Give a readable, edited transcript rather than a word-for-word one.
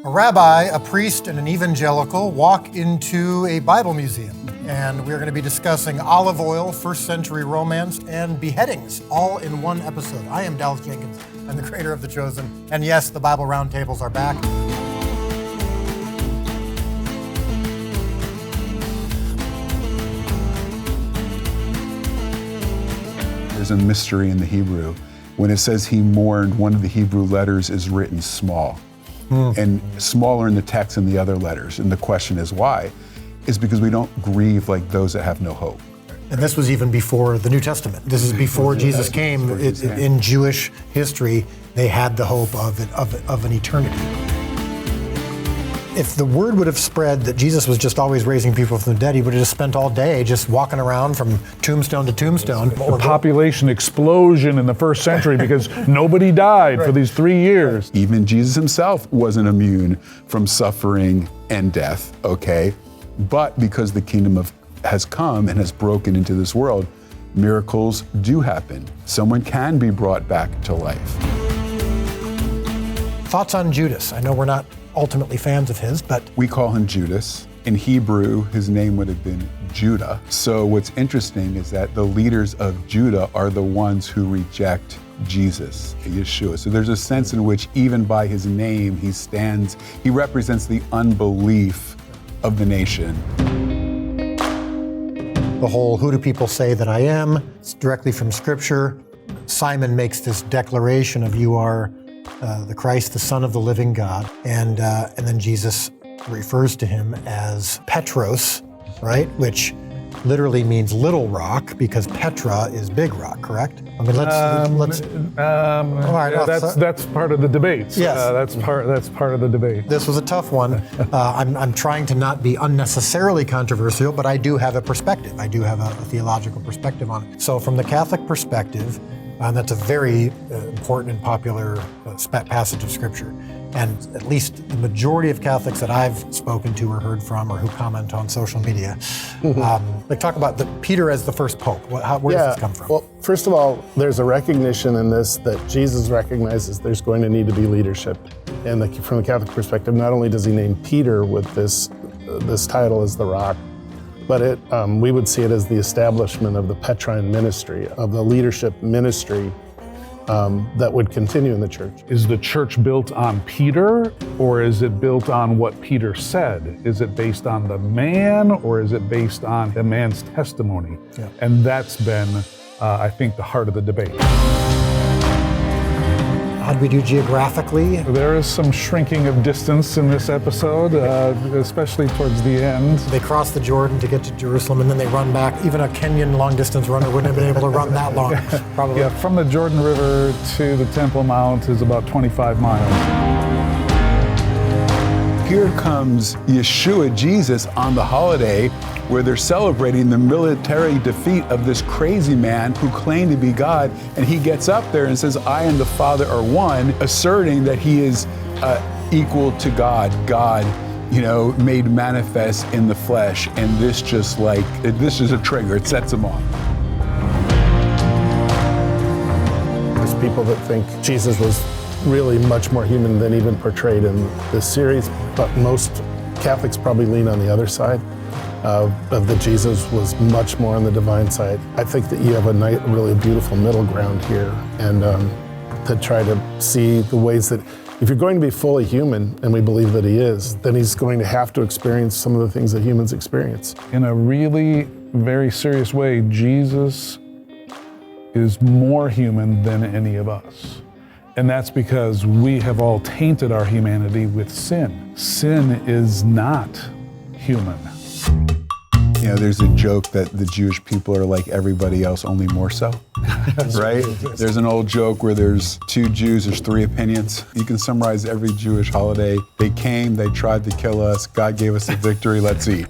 A rabbi, a priest, and an evangelical walk into a Bible museum. And we're going to be discussing olive oil, first century romance, and beheadings, all in one episode. I am Dallas Jenkins. I'm the creator of The Chosen. And yes, the Bible Roundtables are back. There's a mystery in the Hebrew. When it says he mourned, one of the Hebrew letters is written small. And smaller in the text than the other letters. And the question is why? Is because we don't grieve like those that have no hope. And this was even before the New Testament. This is before Jesus came. In Jewish history, they had the hope of an eternity. If the word would have spread that Jesus was just always raising people from the dead, he would have just spent all day just walking around from tombstone to tombstone. The population explosion in the first century because nobody died for these 3 years. Even Jesus himself wasn't immune from suffering and death, okay? But because the kingdom has come and has broken into this world, miracles do happen. Someone can be brought back to life. Thoughts on Judas? I know we're not ultimately fans of his, but we call him Judas. In Hebrew, his name would have been Judah. So what's interesting is that the leaders of Judah are the ones who reject Jesus, Yeshua. So there's a sense in which even by his name, he represents the unbelief of the nation. The whole, who do people say that I am? It's directly from Scripture. Simon makes this declaration of you are the Christ, the Son of the living God. And then Jesus refers to him as Petros, right? Which literally means little rock because Petra is big rock, correct? I mean, let's. That's part of the debates. Yes. That's part of the debate. This was a tough one. I'm trying to not be unnecessarily controversial, but I do have a perspective. I do have a theological perspective on it. So from the Catholic perspective, that's a very important and popular passage of Scripture. And at least the majority of Catholics that I've spoken to or heard from or who comment on social media, they talk about Peter as the first pope. Where does this come from? Well, first of all, there's a recognition in this that Jesus recognizes there's going to need to be leadership. And from the Catholic perspective, not only does he name Peter with this title as the rock, but we would see it as the establishment of the Petrine ministry, of the leadership ministry that would continue in the church. Is the church built on Peter, or is it built on what Peter said? Is it based on the man, or is it based on the man's testimony? Yeah. And that's been, I think, the heart of the debate. How do we do geographically? There is some shrinking of distance in this episode, especially towards the end. They cross the Jordan to get to Jerusalem, and then they run back. Even a Kenyan long-distance runner wouldn't have been able to run that long, probably. Yeah, from the Jordan River to the Temple Mount is about 25 miles. Here comes Yeshua, Jesus, on the holiday where they're celebrating the military defeat of this crazy man who claimed to be God, and he gets up there and says, I and the Father are one, asserting that he is equal to God, made manifest in the flesh, and this is a trigger, it sets him off. There's people that think Jesus was really much more human than even portrayed in this series, but most Catholics probably lean on the other side. Of that Jesus was much more on the divine side. I think that you have a really beautiful middle ground here, and to try to see the ways that if you're going to be fully human, and we believe that he is, then he's going to have to experience some of the things that humans experience. In a really very serious way, Jesus is more human than any of us. And that's because we have all tainted our humanity with sin. Sin is not human. There's a joke that the Jewish people are like everybody else, only more so, right? There's an old joke where there's two Jews, there's three opinions. You can summarize every Jewish holiday. They came, they tried to kill us, God gave us the victory, let's eat.